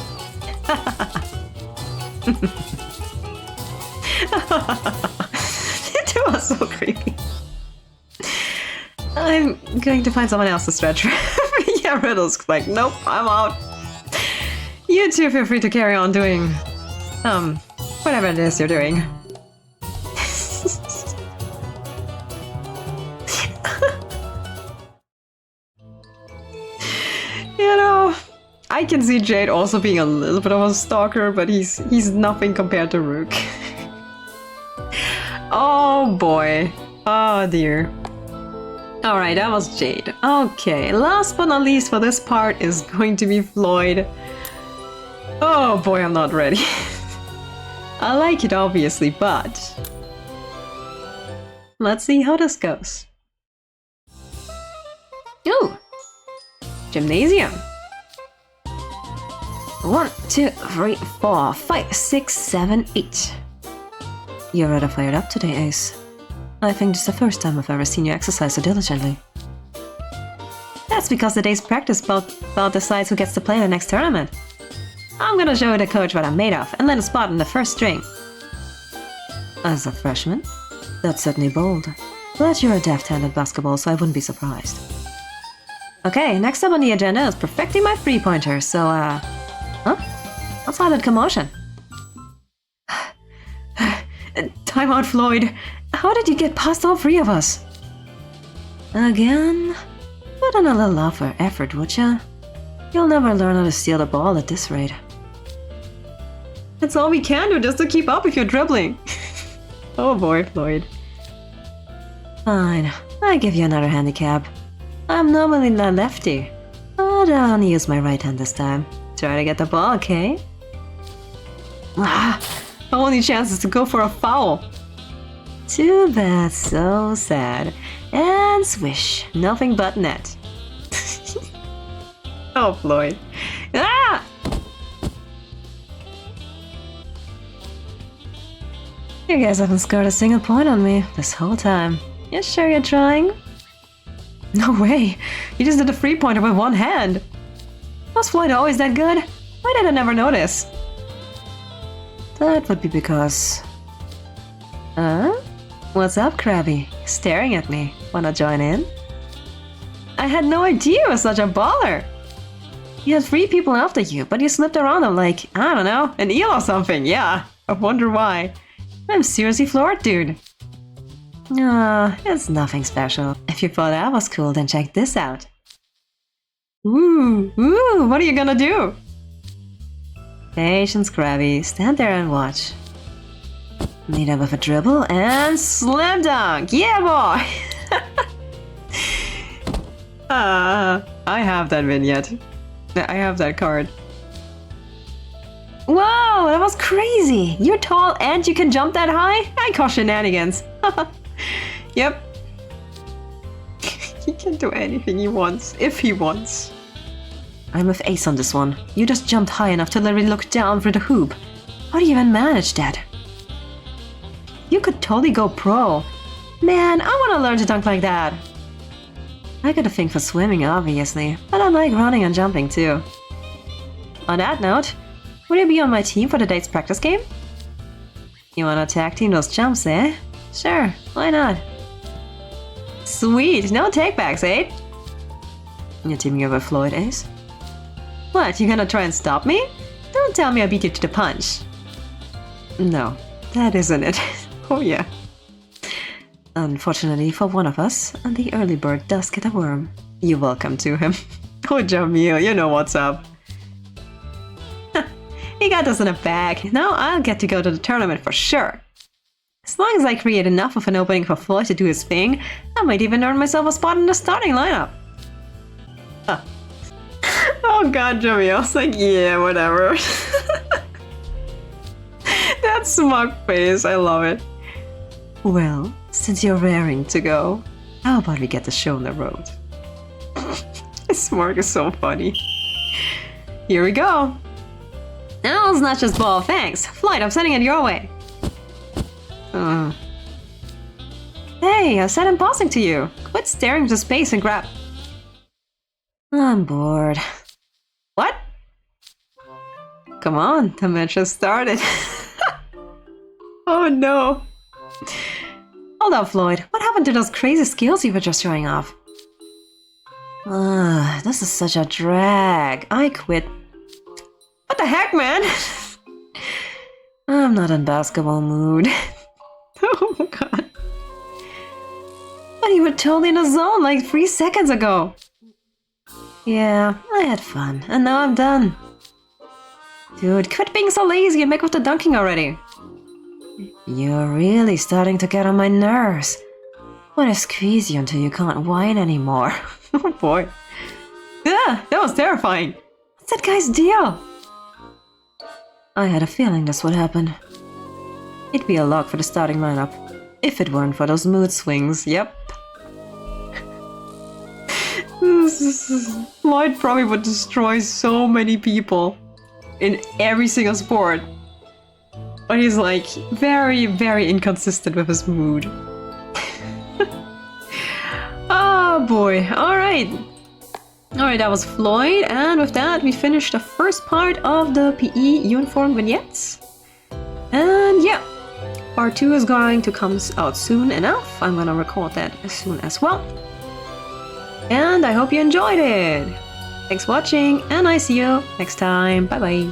It was so creepy. I'm going to find someone else to stretch. Yeah, Riddle's like, nope, I'm out. You two feel free to carry on doing, whatever it is you're doing. You know, I can see Jade also being a little bit of a stalker, but he's nothing compared to Rook. Oh boy. Oh dear. Alright, that was Jade. Okay, last but not least for this part is going to be Floyd. Oh boy, I'm not ready. I like it obviously, but... let's see how this goes. Ooh! Gymnasium! 1, 2, 3, 4, 5, 6, 7, 8. You're rather fired up today, Ace. I think this is the first time I've ever seen you exercise so diligently. That's because the day's practice about decides who gets to play in the next tournament. I'm gonna show the coach what I'm made of and let him spot in the first string. As a freshman? That's certainly bold. But you're a deft-hand at basketball, so I wouldn't be surprised. Okay, next up on the agenda is perfecting my three-pointer, so huh? What's all that commotion? Time out, Floyd. How did you get past all three of us? Again? Put in a little effort, would ya? You'll never learn how to steal the ball at this rate. It's all we can do just to keep up if you're dribbling. Oh boy, Floyd. Fine, I give you another handicap. I'm normally not lefty, but I'll only use my right hand this time. Try to get the ball, okay? Ah, my only chance is to go for a foul. Too bad, so sad. And swish, nothing but net. Oh, Floyd. Ah! You guys haven't scored a single point on me this whole time. You sure you're trying? No way! You just did a 3-pointer with one hand! Was Floyd always that good? Why did I never notice? That would be because... Huh? What's up, Krabby? Staring at me. Wanna join in? I had no idea you were such a baller! You had 3 people after you, but you slipped around them like, I don't know, an eel or something, yeah. I wonder why. I'm seriously floored, dude. It's nothing special. If you thought that was cool, then check this out. Ooh, what are you gonna do? Patience, Krabby. Stand there and watch. Meet up with a dribble and slam dunk! Yeah, boy! I have that vignette. I have that card. Whoa, that was crazy! You're tall and you can jump that high? I call shenanigans. Yep. He can do anything he wants, if he wants. I'm with Ace on this one. You just jumped high enough to literally look down for the hoop. How do you even manage that? You could totally go pro. Man, I want to learn to dunk like that. I got a thing for swimming, obviously, but I like running and jumping too. On that note, will you be on my team for the date's practice game? You wanna tag team those jumps, eh? Sure, why not? Sweet, no takebacks, eh? You're teaming up with Floyd, Ace? What, you gonna try and stop me? Don't tell me I beat you to the punch. No, that isn't it. Oh yeah. Unfortunately for one of us, the early bird does get a worm. You're welcome to him. Oh Jamil, you know what's up. He got us in a bag. Now I'll get to go to the tournament for sure. As long as I create enough of an opening for Floyd to do his thing, I might even earn myself a spot in the starting lineup. Huh. Oh god, Jamil, I was like, yeah, whatever. That smug face, I love it. Well, since you're raring to go, how about we get the show on the road? This smirk is so funny. Here we go. Now it's not just ball, thanks. Floyd, I'm sending it your way. Hey, I said I'm passing to you. Quit staring into space and grab. I'm bored. What? Come on, the match has started. Oh no. Hold up, Floyd. What happened to those crazy skills you were just showing off? This is such a drag. I quit. What the heck, man? I'm not in basketball mood. Oh my god. But you were totally in a zone like 3 seconds ago. Yeah, I had fun, and now I'm done. Dude, quit being so lazy and make with the dunking already. You're really starting to get on my nerves. I want to squeeze you until you can't whine anymore. Oh boy. Yeah, that was terrifying. What's that guy's deal? I had a feeling this would happen. It'd be a lock for the starting lineup, if it weren't for those mood swings, yep. Floyd probably would destroy so many people in every single sport. But he's like very, very inconsistent with his mood. Oh boy, alright. Alright, that was Floyd, and with that we finished the first part of the PE uniform vignettes. And yeah, part 2 is going to come out soon enough. I'm gonna record that as soon as well. And I hope you enjoyed it. Thanks for watching, and I see you next time. Bye bye.